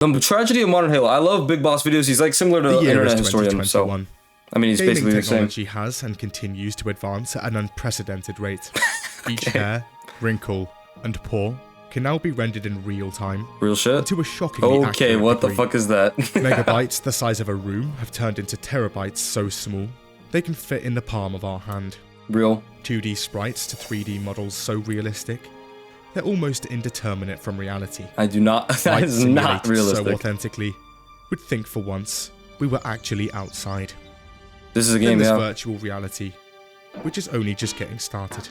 The tragedy of modern Halo. I love Big Boss videos. He's like similar to Internet Historian. So I mean, he's basically the same. Technology has and continues to advance at an unprecedented rate. Each hair, wrinkle, and pore can now be rendered in real time. Real shit? To a shockingly accurate what degree. The fuck is that? Megabytes the size of a room have turned into terabytes so small, they can fit in the palm of our hand. Real. 2D sprites to 3D models so realistic, they're almost indeterminate from reality. I do not. That is not realistic. So authentically, we'd think for once we were actually outside. This is a game, this yeah. Virtual reality, which is only just getting started.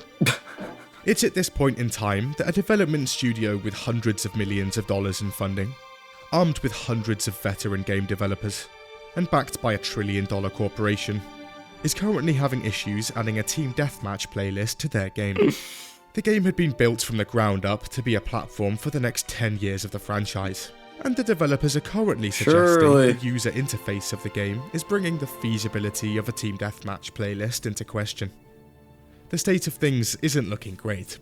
It's at this point in time that a development studio with hundreds of millions of dollars in funding, armed with hundreds of veteran game developers, and backed by $1 trillion corporation, is currently having issues adding a team deathmatch playlist to their game. The game had been built from the ground up to be a platform for the next 10 years of the franchise, and the developers are currently suggesting the user interface of the game is bringing the feasibility of a team deathmatch playlist into question. The state of things isn't looking great,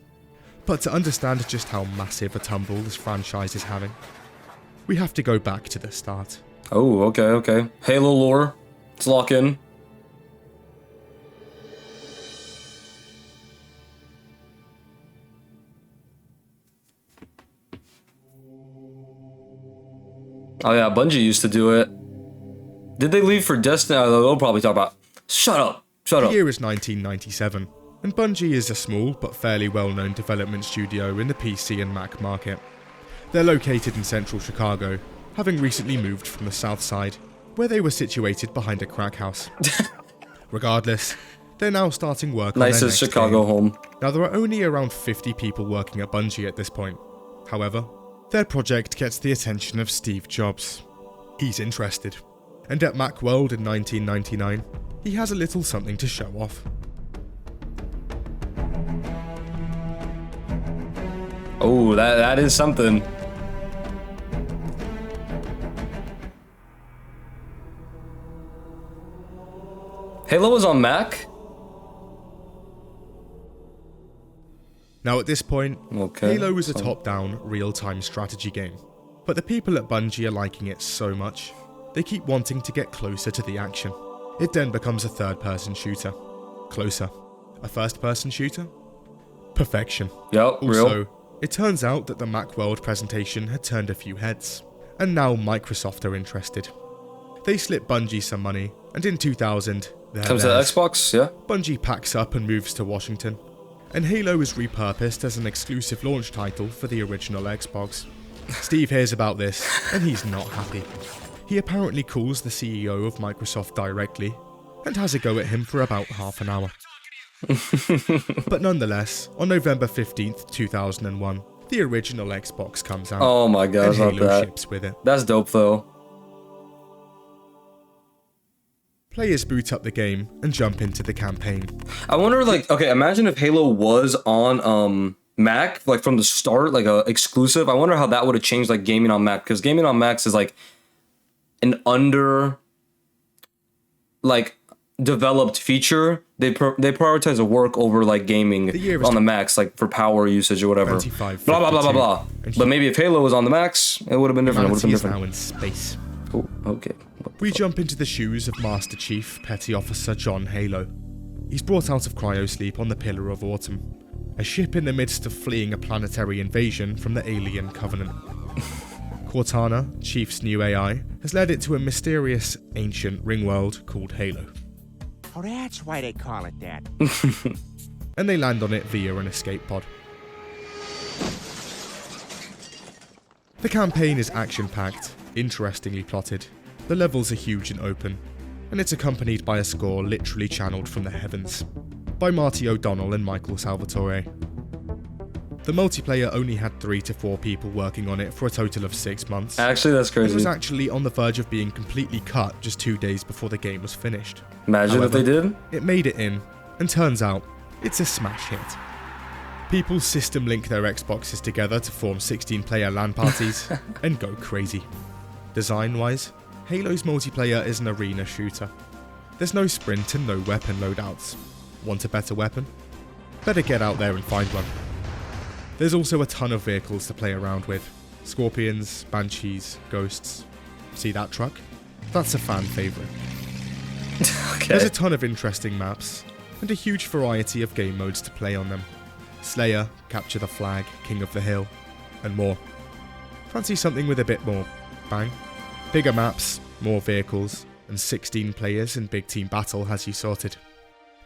but to understand just how massive a tumble this franchise is having, we have to go back to the start. Oh, okay. Halo lore. Let's lock in. Oh yeah, Bungie used to do it. Did they leave for Destiny? They'll probably talk about. Shut up. The year is 1997, and Bungie is a small but fairly well-known development studio in the PC and Mac market. They're located in central Chicago, having recently moved from the south side, where they were situated behind a crack house. Regardless, they're now starting work on their next Chicago game. home. Now there are only around 50 people working at Bungie at this point. However, their project gets the attention of Steve Jobs. He's interested. And at Macworld in 1999, he has a little something to show off. Oh, that is something. Halo was on Mac? Now at this point, Halo is a top-down, real-time strategy game. But the people at Bungie are liking it so much, they keep wanting to get closer to the action. It then becomes a third-person shooter. Closer. A first-person shooter? Perfection. Yep, also, it turns out that the Macworld presentation had turned a few heads, and now Microsoft are interested. They slip Bungie some money, and in 2000, comes to Xbox, yeah? Bungie packs up and moves to Washington, and Halo is repurposed as an exclusive launch title for the original Xbox. Steve hears about this, and he's not happy. He apparently calls the CEO of Microsoft directly, and has a go at him for about half an hour. But nonetheless, on November 15th, 2001, the original Xbox comes out. Oh my god, and Halo ships with it. That's dope though. Players boot up the game and jump into the campaign. I wonder, like, okay, imagine if Halo was on Mac, like from the start, like a exclusive. I wonder how that would have changed like gaming on Mac, because gaming on Macs is like an developed feature. They prioritize the work over like gaming on the Macs, like for power usage or whatever. Blah blah blah blah blah. But maybe if Halo was on the Macs, it would have been different. It would have been different. Now in space. Oh, okay. We jump into the shoes of Master Chief Petty Officer John Halo. He's brought out of cryosleep on the Pillar of Autumn, a ship in the midst of fleeing a planetary invasion from the alien Covenant. Cortana, Chief's new AI, has led it to a mysterious, ancient ring world called Halo. Oh, that's why they call it that. And they land on it via an escape pod. The campaign is action-packed, interestingly plotted. The levels are huge and open, and it's accompanied by a score literally channeled from the heavens, by Marty O'Donnell and Michael Salvatore. The multiplayer only had 3 to 4 people working on it for a total of 6 months. Actually, that's crazy. It was actually on the verge of being completely cut just 2 days before the game was finished. Imagine if they did. It made it in, and turns out, it's a smash hit. People system link their Xboxes together to form 16-player LAN parties, and go crazy. Design-wise, Halo's multiplayer is an arena shooter. There's no sprint and no weapon loadouts. Want a better weapon? Better get out there and find one. There's also a ton of vehicles to play around with, Scorpions, banshees, ghosts. See that truck? That's a fan favourite. Okay. There's a ton of interesting maps, and a huge variety of game modes to play on them. Slayer, Capture the Flag, King of the Hill, and more. Fancy something with a bit more bang? Bigger maps, more vehicles, and 16 players in big team battle has you sorted.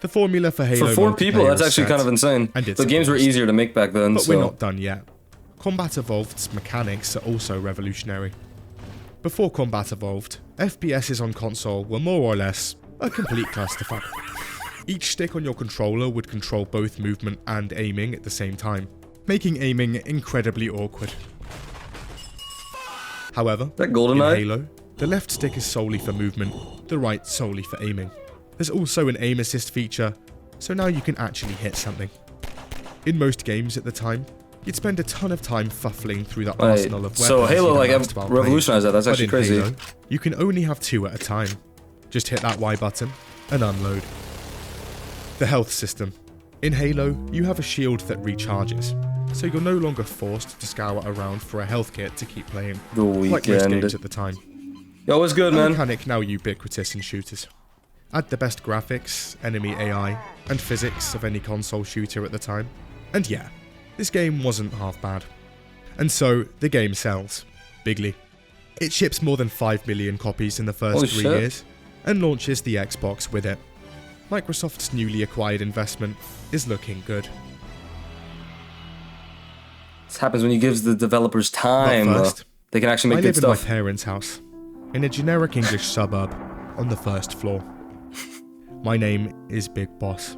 The formula for Halo For 4 people, that's actually kind of insane. And the games were easier to make back then, but so... we're not done yet. Combat Evolved's mechanics are also revolutionary. Before Combat Evolved, FPSs on console were more or less a complete clusterfuck. Each stick on your controller would control both movement and aiming at the same time, making aiming incredibly awkward. However, that in GoldenEye? Halo, the left stick is solely for movement, the right solely for aiming. There's also an aim assist feature, so now you can actually hit something. In most games at the time, you'd spend a ton of time fuffling through the arsenal of weapons. So Halo like while revolutionized that. That's playing. actually But in crazy. Halo, you can only have 2 at a time. Just hit that Y button and unload. The health system. In Halo, you have a shield that recharges, so you're no longer forced to scour around for a health kit to keep playing, The like most Weeknd. games at the time. Yo, what's good, A man? mechanic now ubiquitous in shooters. Add the best graphics, enemy AI, and physics of any console shooter at the time, and yeah, this game wasn't half bad. And so, the game sells. Bigly. It ships more than 5 million copies in the first Holy 3 shit. years, and launches the Xbox with it. Microsoft's newly acquired investment is looking good. This happens when you give the developers time. But first, they can actually I make live good in my stuff. parents' house, in a generic English suburb, on the first floor. My name is Big Boss.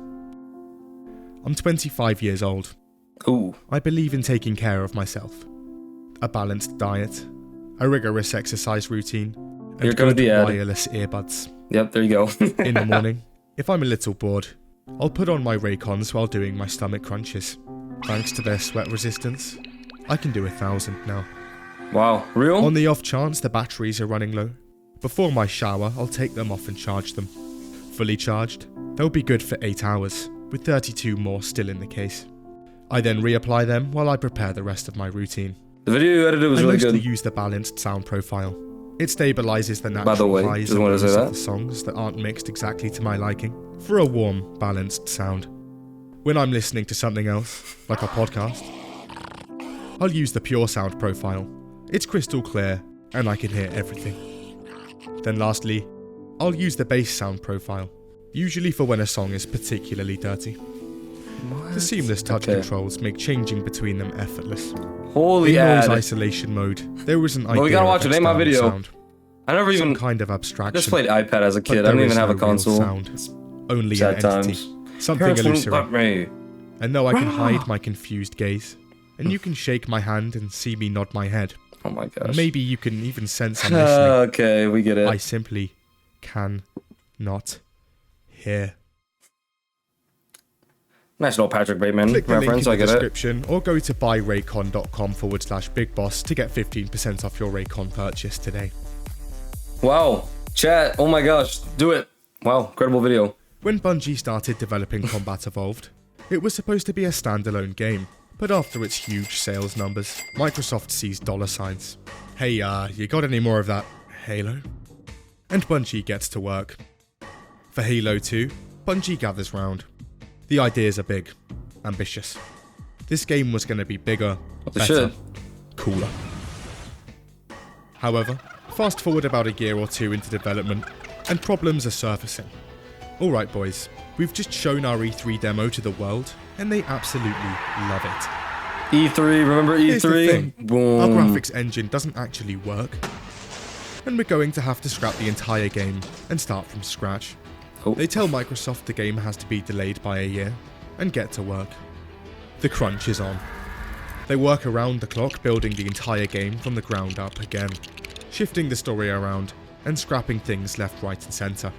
I'm 25 years old. Ooh. I believe in taking care of myself. A balanced diet, a rigorous exercise routine, and You're gonna good be Ed. wireless earbuds. Yep, there you go. In the morning, if I'm a little bored, I'll put on my Raycons while doing my stomach crunches. Thanks to their sweat resistance, I can do 1,000 now. Wow, real? On the off chance the batteries are running low, before my shower I'll take them off and charge them. Fully charged, they'll be good for 8 hours, with 32 more still in the case. I then reapply them while I prepare the rest of my routine. The video you edited was I really mostly good. use the balanced sound profile. It stabilizes the By natural the way, highs just and wanted to lows say of that. the songs that aren't mixed exactly to my liking, for a warm, balanced sound. When I'm listening to something else, like a podcast, I'll use the pure sound profile. It's crystal clear, and I can hear everything. Then lastly, I'll use the bass sound profile, usually for when a song is particularly dirty. The seamless touch Okay. controls make changing between them effortless. Holy In noise ad. isolation mode, there is an idea we gotta watch of it, ain't my external video. sound, I never some even kind of abstraction. just played iPad as a but kid. I there didn't even is have a no real console. sound. It's Only sad an entity, times. something Parents wouldn't illusory. let me. And though I can hide my confused gaze, and you can shake my hand and see me nod my head, Oh my gosh. maybe you can even sense I'm listening, Okay, we get it. I simply can not hear. Nice little Patrick Bateman Click the link in reference, the I get it. description or go to buyraycon.com/bigboss to get 15% off your Raycon purchase today. Wow. Chat, oh my gosh. Do it. Wow, incredible video. When Bungie started developing Combat Evolved, it was supposed to be a standalone game, but after its huge sales numbers, Microsoft sees $signs. Hey, you got any more of that Halo? And Bungie gets to work. For Halo 2, Bungie gathers round. The ideas are big, ambitious. This game was going to be bigger, the better, shit? cooler. However, fast forward about a year or two into development, and problems are surfacing. Alright boys, we've just shown our E3 demo to the world, and they absolutely love it. E3, remember E3? Here's the thing, Boom. our graphics engine doesn't actually work, and we're going to have to scrap the entire game and start from scratch. Oh. They tell Microsoft the game has to be delayed by a year, and get to work. The crunch is on. They work around the clock building the entire game from the ground up again, shifting the story around and scrapping things left, right and centre.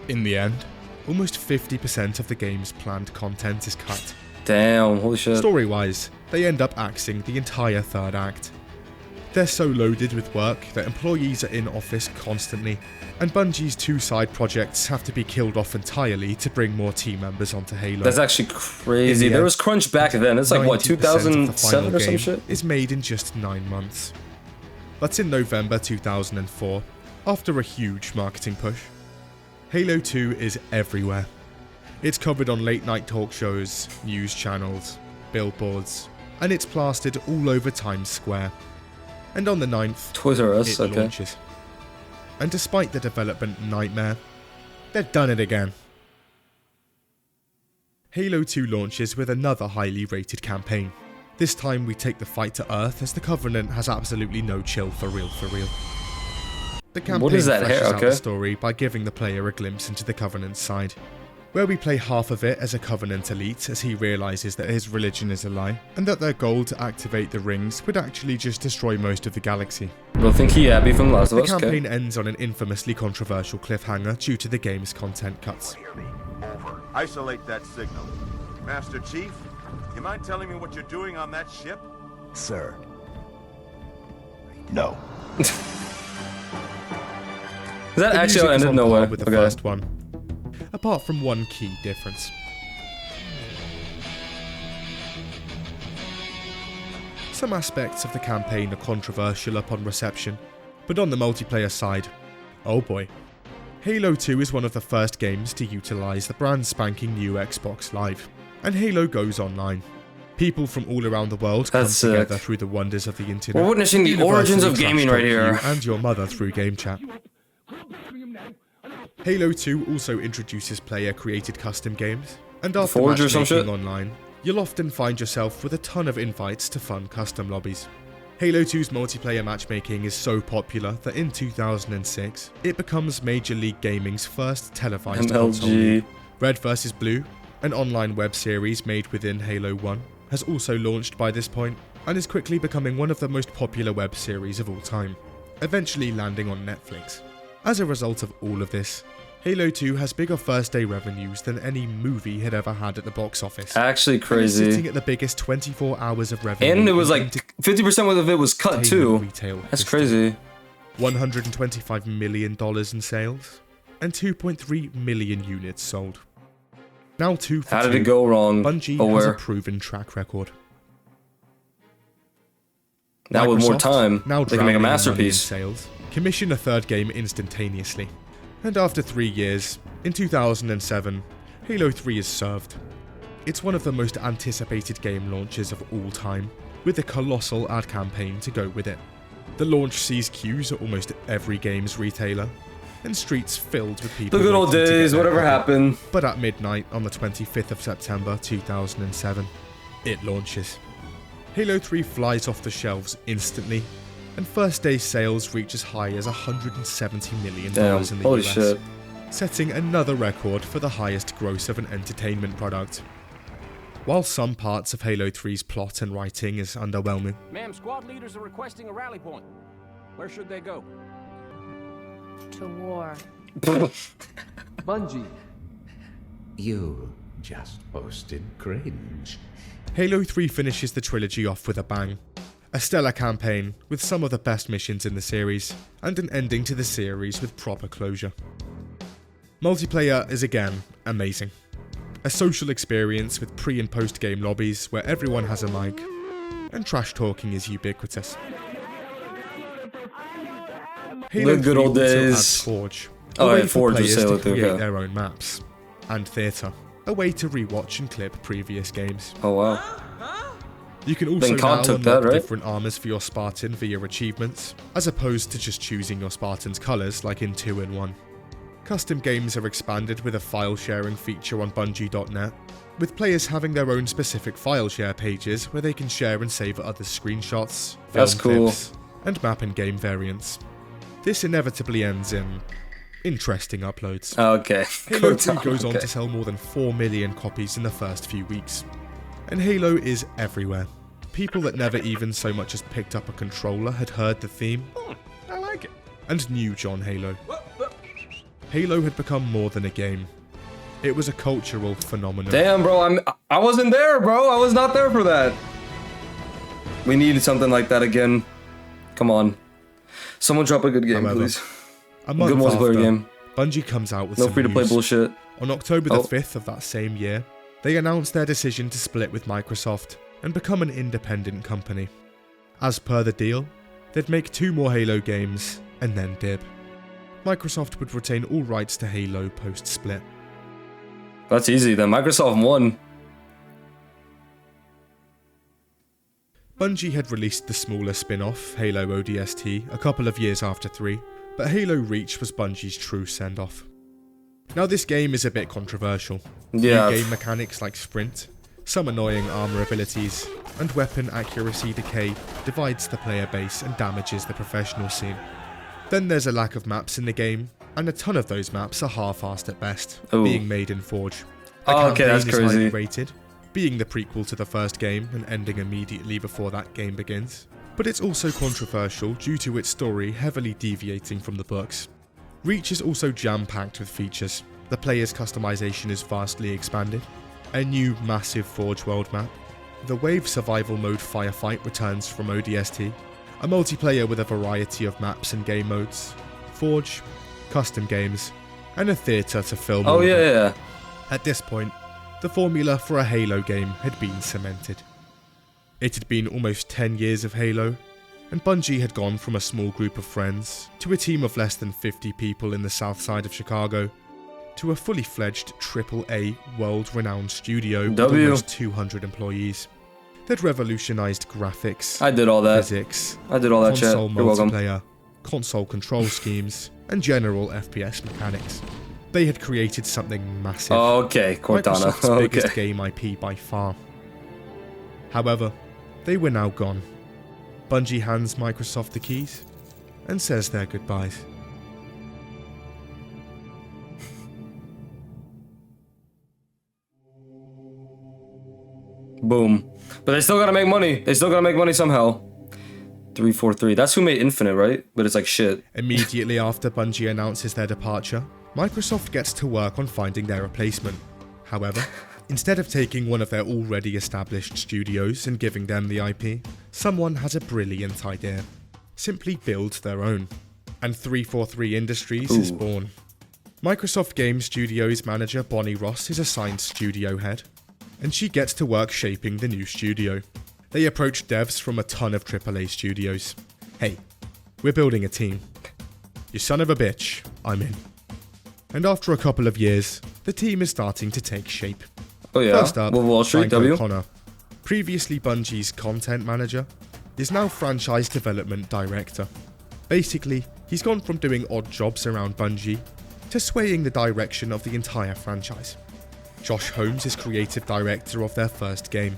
In the end, almost 50% of the game's planned content is cut. Damn, holy shit. Story-wise, they end up axing the entire third act. They're so loaded with work that employees are in office constantly, and Bungie's 2 side projects have to be killed off entirely to bring more team members onto Halo. That's actually crazy. There was crunch back then. It's like, what, 2007 or some shit? Is made in just 9 months. But in November 2004, after a huge marketing push, Halo 2 is everywhere. It's covered on late night talk shows, news channels, billboards, and it's plastered all over Times Square. And on the 9th, Toys R Us, it launches. And despite the development nightmare, they've done it again. Halo 2 launches with another highly rated campaign. This time we take the fight to Earth as the Covenant has absolutely no chill for real. The campaign fleshes out the story by giving the player a glimpse into the Covenant's side, where we play half of it as a Covenant elite as he realises that his religion is a lie, and that their goal to activate the rings would actually just destroy most of the galaxy. Bro, think he happy from Last of Us? The campaign ends on an infamously controversial cliffhanger due to the game's content cuts. Over. Isolate that signal. Master Chief, you mind telling me what you're doing on that ship? Sir. No. That actually ended nowhere with the first one, apart from one key difference. Some aspects of the campaign are controversial upon reception, but on the multiplayer side, oh boy. Halo 2 is one of the first games to utilise the brand spanking new Xbox Live, and Halo goes online. People from all around the world come together through the wonders of the internet. We're witnessing the origins of gaming right here. You and your mother through game chat. Halo 2 also introduces player-created custom games, and after matchmaking online, you'll often find yourself with a ton of invites to fun custom lobbies. Halo 2's multiplayer matchmaking is so popular that in 2006, it becomes Major League Gaming's first televised console. Red vs. Blue, an online web series made within Halo 1, has also launched by this point, and is quickly becoming one of the most popular web series of all time, eventually landing on Netflix. As a result of all of this, Halo 2 has bigger first-day revenues than any movie had ever had at the box office. Actually crazy. And it's sitting at the biggest 24 hours of revenue. And it was like 50% of it was cut too. That's crazy. $125 million in sales, and 2.3 million units sold. Now 2 for 2. How did it go wrong? Bungie has a proven track record. Now with more time, they can make a masterpiece. Sales, commission a third game instantaneously. And after 3 years, in 2007, Halo 3 is served. It's one of the most anticipated game launches of all time, with a colossal ad campaign to go with it. The launch sees queues at almost every games retailer, and streets filled with people. The good old days, whatever happened. But at midnight on the 25th of September 2007, it launches. Halo 3 flies off the shelves instantly, and first day sales reach as high as $170 million in the US, setting another record for the highest gross of an entertainment product. While some parts of Halo 3's plot and writing is underwhelming. Ma'am, squad leaders are requesting a rally point. Where should they go? To war. Bungie. You just posted cringe. Halo 3 finishes the trilogy off with a bang. A stellar campaign with some of the best missions in the series, and an ending to the series with proper closure. Multiplayer is again amazing. A social experience with pre- and post-game lobbies where everyone has a mic, and trash talking is ubiquitous. Halo the good old days. Forge. Oh, yeah, Forge was Halo to create their own maps, and theatre, a way to rewatch and clip previous games. Oh wow. You can also now unlock different armors for your Spartan via achievements, as opposed to just choosing your Spartan's colors like in 2 and 1. Custom games are expanded with a file sharing feature on Bungie.net, with players having their own specific file share pages where they can share and save others' screenshots, film clips, and map and game variants. This inevitably ends in interesting uploads. Okay. Halo 3 goes on to sell more than 4 million copies in the first few weeks. And Halo is everywhere. People that never even so much as picked up a controller had heard the theme. I like it. And knew John Halo. Halo had become more than a game. It was a cultural phenomenon. Damn, bro, I wasn't there, bro. I was not there for that. We needed something like that again. Come on. Someone drop a good game, However, please. A month Good multiplayer after, game. Bungie comes out with No some free-to-play news. bullshit. On October the 5th of that same year, they announced their decision to split with Microsoft and become an independent company. As per the deal, they'd make 2 more Halo games and then dib. Microsoft would retain all rights to Halo post-split. That's easy then. Microsoft won. Bungie had released the smaller spin-off, Halo ODST, a couple of years after 3, but Halo Reach was Bungie's true send-off. Now this game is a bit controversial. Yeah. New game mechanics like sprint, some annoying armor abilities, and weapon accuracy decay divides the player base and damages the professional scene. Then there's a lack of maps in the game, and a ton of those maps are half-assed at best, Ooh. being made in Forge. The Oh, okay, that's campaign is highly crazy. rated, being the prequel to the first game and ending immediately before that game begins. But it's also controversial due to its story heavily deviating from the books. Reach is also jam-packed with features. The player's customization is vastly expanded. A new massive Forge world map. The Wave survival mode Firefight returns from ODST. A multiplayer with a variety of maps and game modes. Forge, custom games, and a theatre to film all Oh of yeah, it. yeah. At this point, the formula for a Halo game had been cemented. It had been almost 10 years of Halo, and Bungie had gone from a small group of friends to a team of less than 50 people in the south side of Chicago, to a fully fledged AAA world-renowned studio with W. almost 200 employees. They'd revolutionized graphics, I did all that. physics, I did all that shit. console You're welcome. multiplayer, console control schemes, and general FPS mechanics. They had created something massive. Okay, Cortana. Microsoft's biggest Okay. game IP by far. However, they were now gone. Bungie hands Microsoft the keys and says their goodbyes. Boom. But they still gotta make money. They still gotta make money somehow. 343. That's who made Infinite, right? But it's like shit. Immediately after Bungie announces their departure, Microsoft gets to work on finding their replacement. However, instead of taking one of their already established studios and giving them the IP, someone has a brilliant idea. Simply build their own. And 343 Industries is Ooh. born. Microsoft Game Studios manager Bonnie Ross is assigned studio head, and she gets to work shaping the new studio. They approach devs from a ton of AAA studios. Hey, we're building a team. You son of a bitch, I'm in. And after a couple of years, the team is starting to take shape. Oh yeah. First up, Wolf of Wall Street, Frank W. O'Connor, previously Bungie's content manager, is now franchise development director. Basically, he's gone from doing odd jobs around Bungie to swaying the direction of the entire franchise. Josh Holmes is creative director of their first game.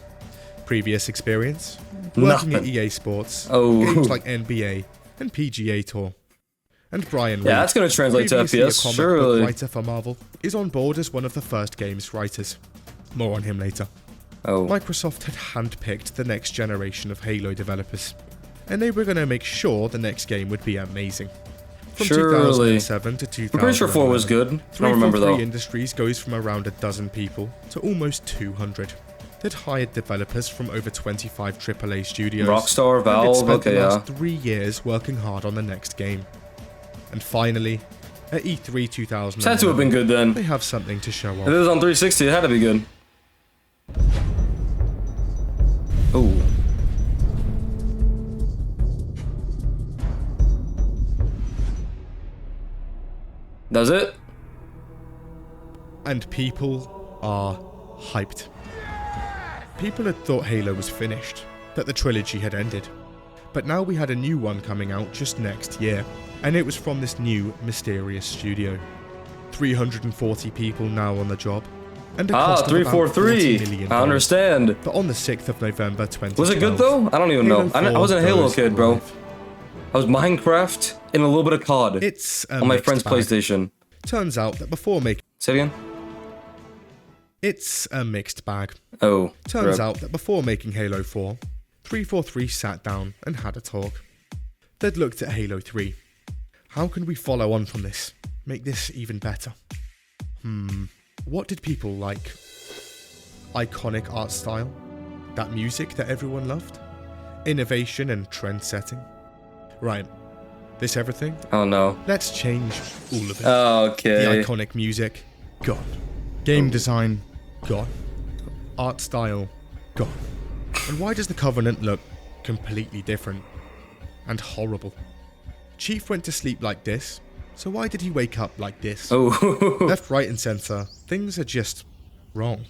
Previous experience? Working at Nothing. EA Sports, Oh. games like NBA and PGA Tour. And Brian Reed, Yeah, that's gonna translate to previously a FPS, comic surely. book writer for Marvel, is on board as one of the first game's writers. More on him later. Oh. Microsoft had handpicked the next generation of Halo developers, and they were going to make sure the next game would be amazing. From Surely. 2007 to 2011, I'm pretty sure 4 was good. I don't remember 343 though. Industries goes from around a dozen people to almost 200. They'd hired developers from over 25 AAA studios. Rockstar, and they'd Valve, spent okay, the yeah. last 3 years working hard on the next game. And finally, at E3 2000, It had to have been good then. they have something to show If it off. was on 360, it had to be good. Oh. Does it? And people are hyped. People had thought Halo was finished, that the trilogy had ended. But now we had a new one coming out just next year, and it was from this new, mysterious studio. 340 people now on the job, and a cost of about $40 343. million. I understand. But on the 6th of November 2012... Was it good though? I don't even know. I wasn't a Halo 4 kid, bro. live. I was Minecraft and a little bit of COD It's a on my mixed friend's bag. PlayStation. Turns out that before making... Say it again? It's a mixed bag. Oh. Turns rip. out that before making Halo 4, 343 sat down and had a talk. They'd looked at Halo 3. How can we follow on from this? Make this even better? What did people like? Iconic art style? That music that everyone loved? Innovation and trend setting? Right. This everything? Oh no. Let's change all of it. Okay. The iconic music, gone. Game design, gone. Art style, gone. And why does the Covenant look completely different? And horrible. Chief went to sleep like this, so why did he wake up like this? Oh. Left, right and centre, things are just wrong.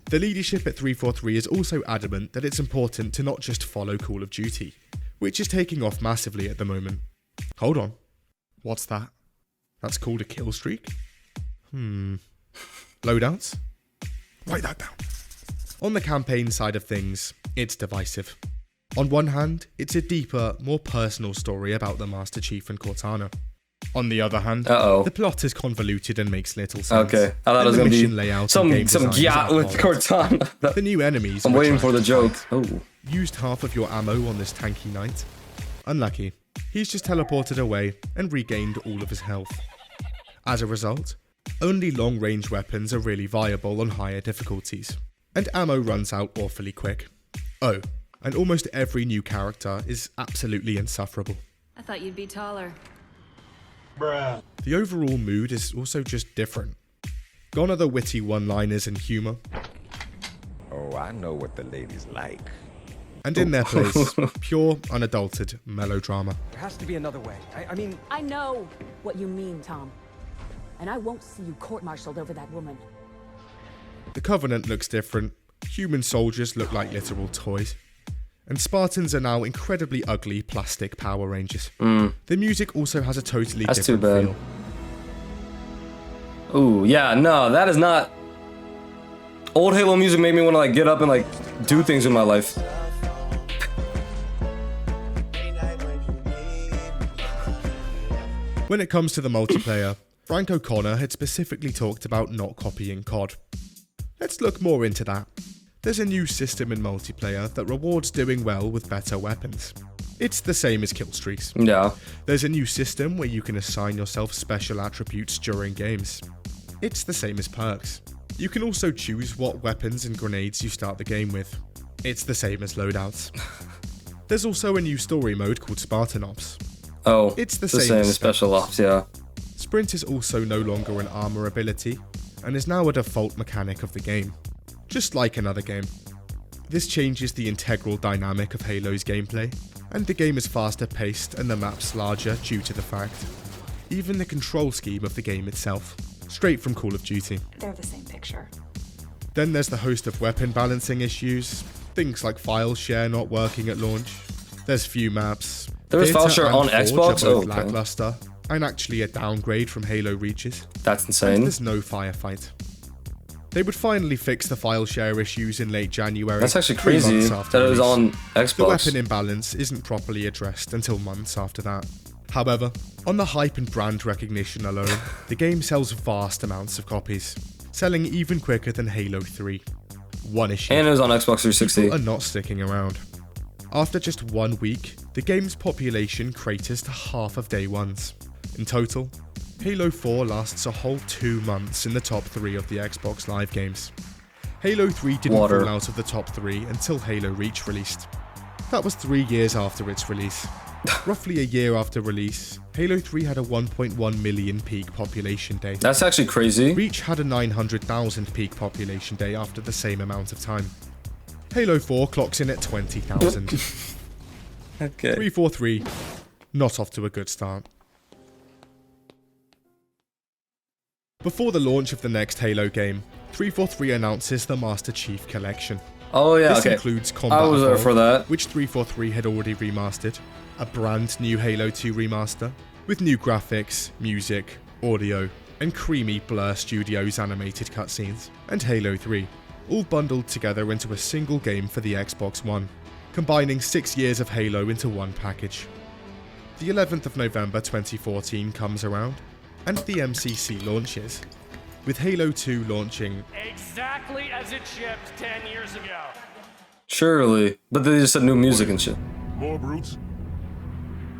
The leadership at 343 is also adamant that it's important to not just follow Call of Duty, which is taking off massively at the moment. Hold on. What's that? That's called a kill streak? Loadouts? Write that down. On the campaign side of things, it's divisive. On one hand, it's a deeper, more personal story about the Master Chief and Cortana. On the other hand, the plot is convoluted and makes little sense. Okay, I thought it was gonna be some gyat with Cortana. The new enemies. I'm waiting for the joke. Oh. Used half of your ammo on this tanky knight. Unlucky. He's just teleported away and regained all of his health. As a result, only long-range weapons are really viable on higher difficulties, and ammo runs out awfully quick. Oh, and almost every new character is absolutely insufferable. I thought you'd be taller. Bruh. The overall mood is also just different. Gone are the witty one-liners and humour. Oh, I know what the ladies like. And in their place, pure, unadulterated melodrama. There has to be another way. I mean... I know what you mean, Tom. And I won't see you court-martialed over that woman. The Covenant looks different. Human soldiers look like literal toys. And Spartans are now incredibly ugly plastic Power Rangers. The music also has a totally different feel. Ooh, yeah, no, that is not... Old Halo music made me want to like get up and like do things in my life. When it comes to the multiplayer, Frank O'Connor had specifically talked about not copying COD. Let's look more into that. There's a new system in multiplayer that rewards doing well with better weapons. It's the same as kill streaks. Yeah. There's a new system where you can assign yourself special attributes during games. It's the same as perks. You can also choose what weapons and grenades you start the game with. It's the same as loadouts. There's also a new story mode called Spartan Ops. Oh, it's the same as Special Ops, yeah. Sprint is also no longer an armor ability, and is now a default mechanic of the game. Just like another game. This changes the integral dynamic of Halo's gameplay, and the game is faster paced and the maps larger due to the fact. Even the control scheme of the game itself, straight from Call of Duty. They're the same picture. Then there's the host of weapon balancing issues, things like file share not working at launch. There's few maps. There is file share on Xbox? Oh, okay. Lackluster, and actually a downgrade from Halo Reaches. That's insane. And there's no firefight. They would finally fix the file share issues in late January. That's actually crazy that it was on Xbox. The weapon imbalance isn't properly addressed until months after that. However, on the hype and brand recognition alone, the game sells vast amounts of copies, selling even quicker than Halo 3. One issue. And it was on Xbox 360. People are not sticking around. After just 1 week, the game's population craters to half of day ones. In total, Halo 4 lasts a whole 2 months in the top 3 of the Xbox Live games. Halo 3 didn't fall out of the top 3 until Halo Reach released. That was 3 years after its release. Roughly a year after release, Halo 3 had a 1.1 million peak population day. That's actually crazy. Reach had a 900,000 peak population day after the same amount of time. Halo 4 clocks in at 20,000. Okay. 343, not off to a good start. Before the launch of the next Halo game, 343 announces the Master Chief Collection. Oh yeah, this includes Combat I was there Evolved, for that. which 343 had already remastered, a brand new Halo 2 remaster, with new graphics, music, audio, and creamy Blur Studios animated cutscenes, and Halo 3, all bundled together into a single game for the Xbox One, combining 6 years of Halo into one package. The 11th of November 2014 comes around, and the MCC launches, with Halo 2 launching exactly as it shipped 10 years ago. Surely, but they just said new music and shit. More brutes?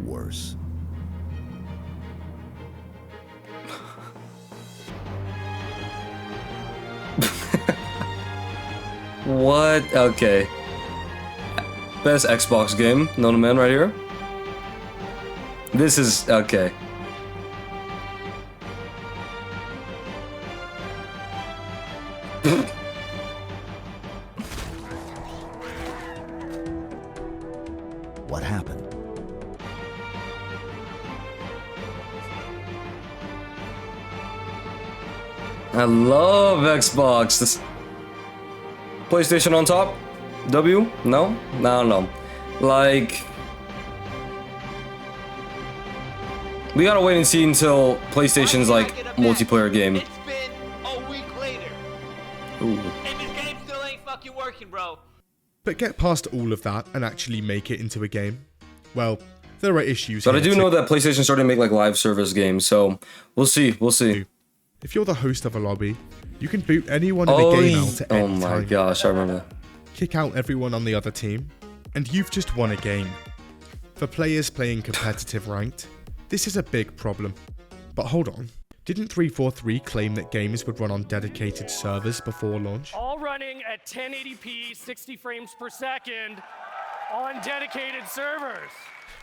Worse. What? Okay. Best Xbox game, known to man right here. This is okay. What happened? I love Xbox. This PlayStation on top? W? No? No. Like, we gotta wait and see until PlayStation's like multiplayer game. It's been a week later. Ooh. And this game still ain't fucking working, bro. But get past all of that and actually make it into a game. Well, there are issues. But I here do too. know that PlayStation started to make like live service games, so we'll see. We'll see. If you're the host of a lobby, you can boot anyone in Oh, a game out at oh any my time. gosh, I remember that. Kick out everyone on the other team, and you've just won a game. For players playing competitive ranked, this is a big problem. But hold on, didn't 343 claim that games would run on dedicated servers before launch? All running at 1080p, 60 frames per second on dedicated servers.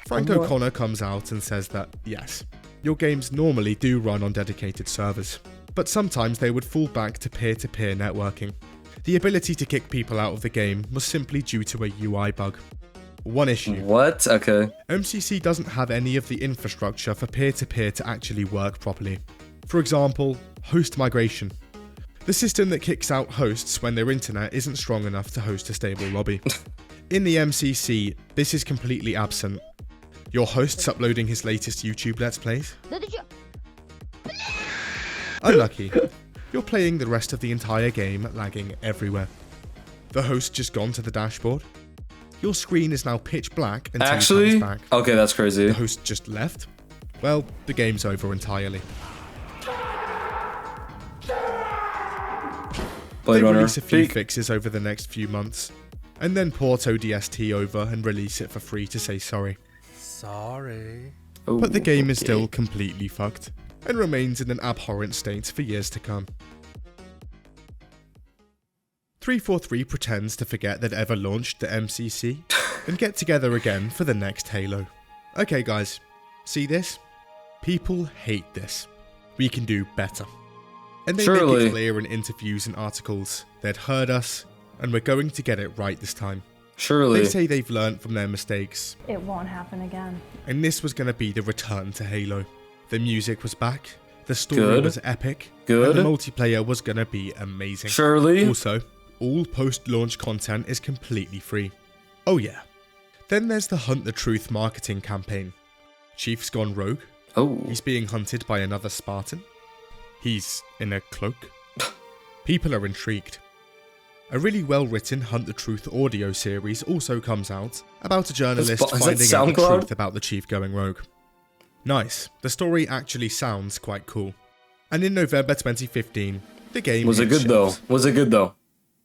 Frank O'Connor comes out and says that, yes, your games normally do run on dedicated servers, but sometimes they would fall back to peer-to-peer networking. The ability to kick people out of the game was simply due to a UI bug. One issue. What? Okay. MCC doesn't have any of the infrastructure for peer-to-peer to actually work properly. For example, host migration. The system that kicks out hosts when their internet isn't strong enough to host a stable lobby. In the MCC, this is completely absent. Your host's uploading his latest YouTube Let's Plays? Unlucky. You're playing the rest of the entire game lagging everywhere. The host just gone to the dashboard. Your screen is now pitch black until he Actually? comes back. Okay, that's crazy. The host just left. Well, the game's over entirely. Blade They Runner. release a few Peak. fixes over the next few months, and then port ODST over and release it for free to say sorry. Sorry. Ooh, But the game is okay. still completely fucked, and remains in an abhorrent state for years to come. 343 pretends to forget that ever launched the MCC, and get together again for the next Halo. Okay guys, see this? People hate this. We can do better. And they make Surely. it clear in interviews and articles they'd heard us, and we're going to get it right this time. Surely. They say they've learned from their mistakes, It won't happen again. and this was going to be the return to Halo. The music was back, the story Good. was epic, Good. and the multiplayer was going to be amazing. Surely. Also, all post-launch content is completely free. Oh yeah. Then there's the Hunt the Truth marketing campaign. Chief's gone rogue. Oh. He's being hunted by another Spartan. He's in a cloak. People are intrigued. A really well-written Hunt the Truth audio series also comes out about a journalist is that finding out the SoundCloud? truth about the Chief going rogue. Nice. The story actually sounds quite cool. And in November 2015, the game Was it hit good though? shelves. Was it good though?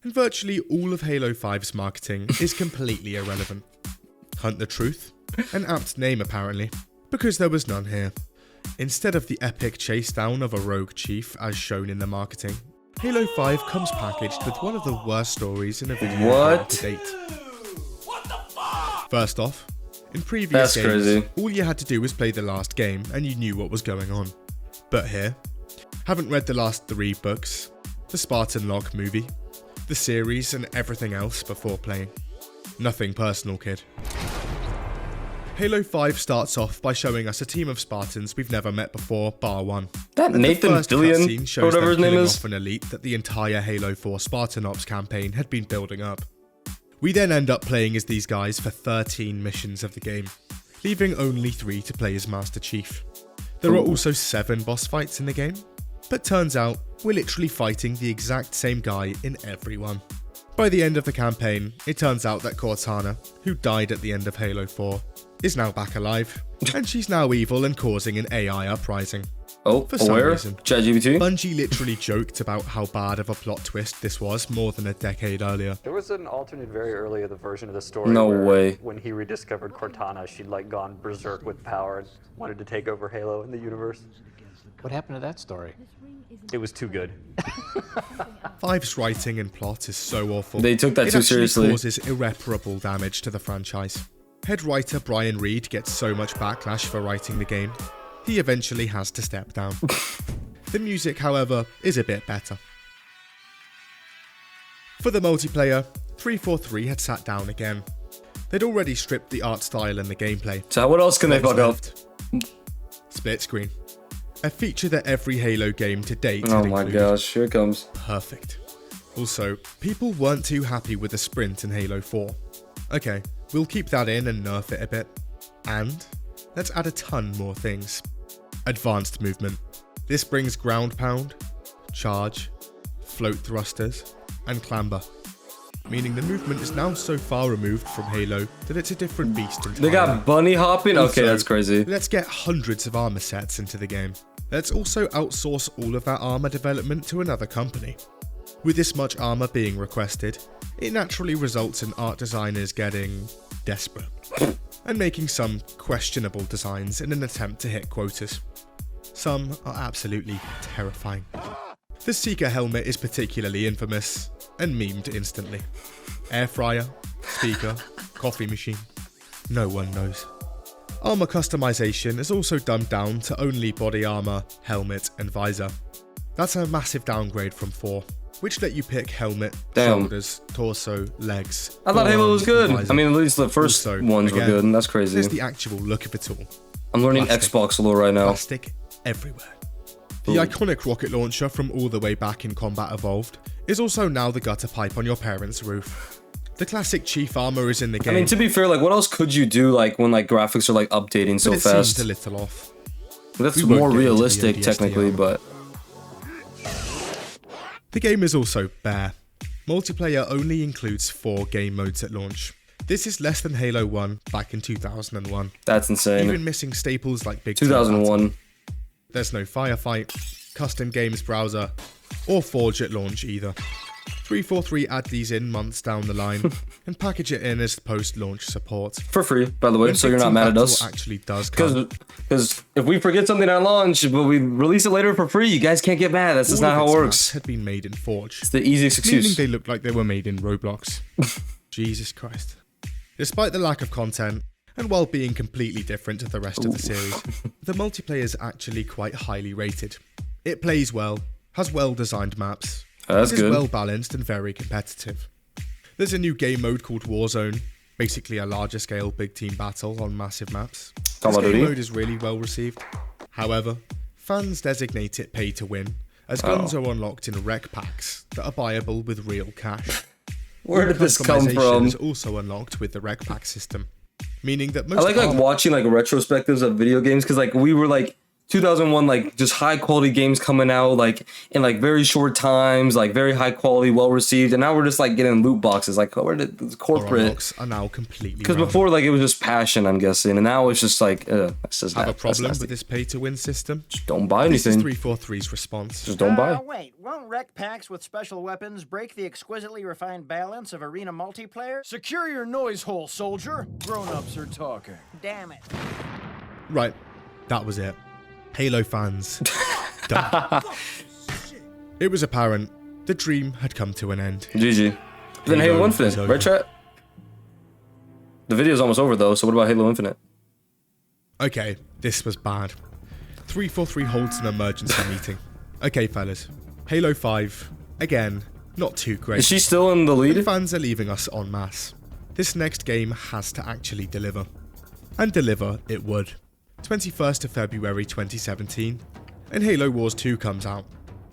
And virtually all of Halo 5's marketing is completely irrelevant. Hunt the Truth? An apt name apparently, because there was none here. Instead of the epic chase down of a rogue chief as shown in the marketing, Halo 5 comes packaged with one of the worst stories in a video game What? to date. First off, in previous That's games, crazy. all you had to do was play the last game and you knew what was going on. But here, haven't read the last 3 books, the Spartan Locke movie, the series and everything else before playing. Nothing personal, kid. Halo 5 starts off by showing us a team of Spartans we've never met before, bar one. That And Nathan the first Fillion, cutscene or shows whatever them his name killing is. off an elite that the entire Halo 4 Spartan Ops campaign had been building up. We then end up playing as these guys for 13 missions of the game, leaving only 3 to play as Master Chief. There are also 7 boss fights in the game, but turns out we're literally fighting the exact same guy in every one. By the end of the campaign, it turns out that Cortana, who died at the end of Halo 4, is now back alive, and she's now evil and causing an AI uprising. Oh, For some aware? reason. ChatGPT? Bungie literally joked about how bad of a plot twist this was more than a decade earlier. There was an alternate very early of the version of the story. No where way. When he rediscovered Cortana, she'd like gone berserk with power and wanted to take over Halo in the universe. What happened to that story? It was too good. 5's writing and plot is so awful. They took that it too actually seriously. causes irreparable damage to the franchise. Head writer Brian Reed gets so much backlash for writing the game, he eventually has to step down. The music, however, is a bit better. For the multiplayer, 343 had sat down again. They'd already stripped the art style and the gameplay. So what else can they fuck up? Split screen. A feature that every Halo game to date Oh had my included. gosh, here it comes. Perfect. Also, people weren't too happy with the sprint in Halo 4. Okay, we'll keep that in and nerf it a bit. And let's add a ton more things. Advanced movement. This brings ground pound, charge, float thrusters, and clamber. Meaning the movement is now so far removed from Halo that it's a different beast entirely. They got bunny hopping? Okay, that's crazy. Let's get hundreds of armor sets into the game. Let's also outsource all of that armor development to another company. With this much armor being requested, it naturally results in art designers getting desperate and making some questionable designs in an attempt to hit quotas. Some are absolutely terrifying. The Seeker helmet is particularly infamous and memed instantly. Air fryer, speaker, coffee machine. No one knows. Armor customization is also dumbed down to only body armor, helmet, and visor. That's a massive downgrade from 4, which let you pick helmet, shoulders, torso, legs. I thought Halo was good. Visor. I mean, at least the first ones were good, and that's crazy. There's the actual look of it all. I'm learning Plastic. Xbox lore right now. Plastic everywhere. The iconic rocket launcher from all the way back in Combat Evolved is also now the gutter pipe on your parents' roof. The classic Chief armor is in the game. I mean, to be fair, like, what else could you do, like, when, like, graphics are, like, updating so but it fast? seemed a little off. That's We won't more get into the realistic, ODST technically, armor. but... The game is also bare. Multiplayer only includes 4 game modes at launch. This is less than Halo 1 back in 2001. That's insane. Even missing staples like Big Team 2001. Battle. There's no firefight, custom games browser, or Forge at launch either. 343 add these in months down the line and package it in as post-launch support. For free, by the way, When so you're Big not Team mad at Battle us. actually does come. Because if we forget something at launch, but we release it later for free, you guys can't get mad. That's just All not of how it its works. maps had been made in Forge. It's the easiest Meaning excuse. they looked like they were made in Roblox. Jesus Christ. Despite the lack of content, and while being completely different to the rest of the series, the multiplayer is actually quite highly rated. It plays well, has well-designed maps, That's is good. well-balanced and very competitive. There's a new game mode called Warzone, basically a larger scale big team battle on massive maps. Call This of game Duty? mode is really well received. However, fans designate it pay to win, as guns are unlocked in rec packs that are buyable with real cash. Where did this come Customization from? is also unlocked with the rec pack system, meaning that most I like watching like retrospectives of video games because like we were like 2001 like just high quality games coming out like in like very short times, like very high quality, well received, and now we're just like getting loot boxes like where did this corporate unlocks are now completely because random. before like it was just passion, I'm guessing, and now it's just like that's just Have a that's problem nasty. with this pay to win system? Just don't buy This is anything. 343's response. Just don't buy. Wait, won't rec packs with special weapons break the exquisitely refined balance of arena multiplayer? Secure your noise hole, soldier. Grown-ups are talking. Damn it. Right, that was it. Halo fans, done. It was apparent the dream had come to an end. GG. Then Halo is Infinite, over. right chat? The video's almost over though, so what about Halo Infinite? Okay, this was bad. 343 holds an emergency meeting. Okay, fellas. Halo 5, again, not too great. Is she still in the lead? And fans are leaving us en masse. This next game has to actually deliver. And deliver it would. 21st of February 2017, and Halo Wars 2 comes out.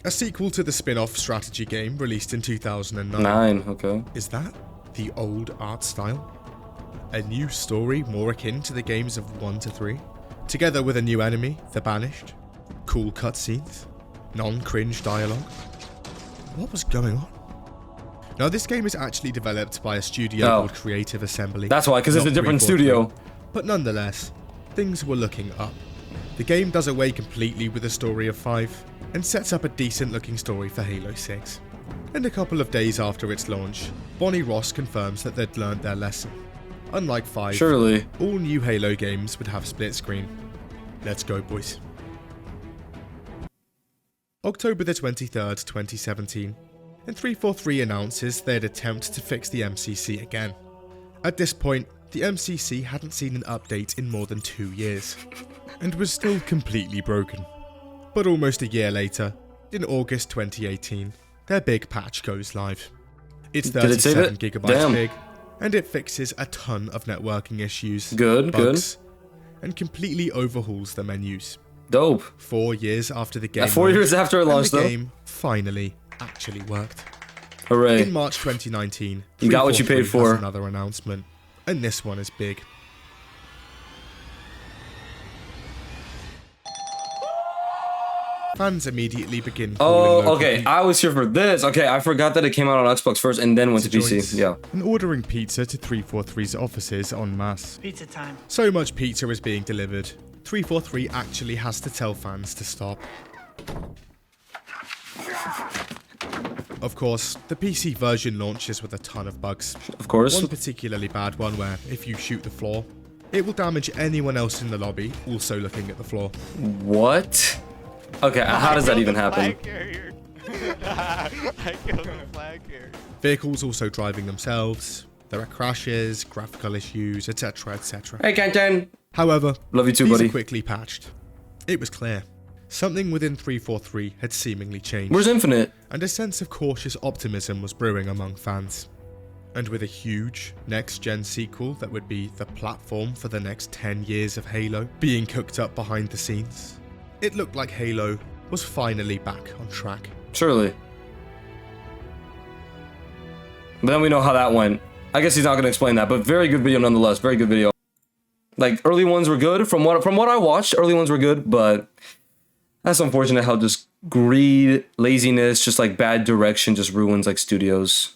A sequel to the spin-off strategy game released in 2009. Okay. Is that the old art style? A new story more akin to the games of 1 to 3? Together with a new enemy, the Banished? Cool cutscenes? Non-cringe dialogue? What was going on? Now this game is actually developed by a studio called Creative Assembly. That's why, because it's a not different 343. studio. But nonetheless, things were looking up. The game does away completely with the story of 5, and sets up a decent looking story for Halo 6. And a couple of days after its launch, Bonnie Ross confirms that they'd learned their lesson. Unlike 5, Surely. all new Halo games would have split screen. Let's go, boys. October the 23rd, 2017, and 343 announces they'd attempt to fix the MCC again. At this point, the MCC hadn't seen an update in more than 2 years, and was still completely broken. But almost a year later, in August 2018, their big patch goes live. It's 37 gigabytes big, and it fixes a ton of networking issues, bugs, and completely overhauls the menus. Dope. 4 years after the game, 4 years after it launched, the game finally actually worked. Hooray! In March 2019, you got what you paid for. Has another announcement, and this one is big. Fans immediately begin calling okay, I was here for this. Okay, I forgot that it came out on Xbox first and then went to PC. Yeah. And ordering pizza to 343's offices en masse. Pizza time. So much pizza is being delivered, 343 actually has to tell fans to stop. Of course, the PC version launches with a ton of bugs. Of course. One particularly bad one where, if you shoot the floor, it will damage anyone else in the lobby also looking at the floor. What? Okay, how does that even happen? I killed the flag carrier. Vehicles also driving themselves. There are crashes, graphical issues, etc, etc. Hey, Canton! However, love you too, these buddy. Are quickly patched. It was clear. Something within 343 had seemingly changed. Where's Infinite? And a sense of cautious optimism was brewing among fans. And with a huge next-gen sequel that would be the platform for the next 10 years of Halo being cooked up behind the scenes, it looked like Halo was finally back on track. Surely. But then we know how that went. I guess he's not going to explain that, but very good video nonetheless. Very good video. Like, early ones were good. From what I watched, early ones were good, but that's unfortunate how just greed, laziness, just like bad direction just ruins like studios.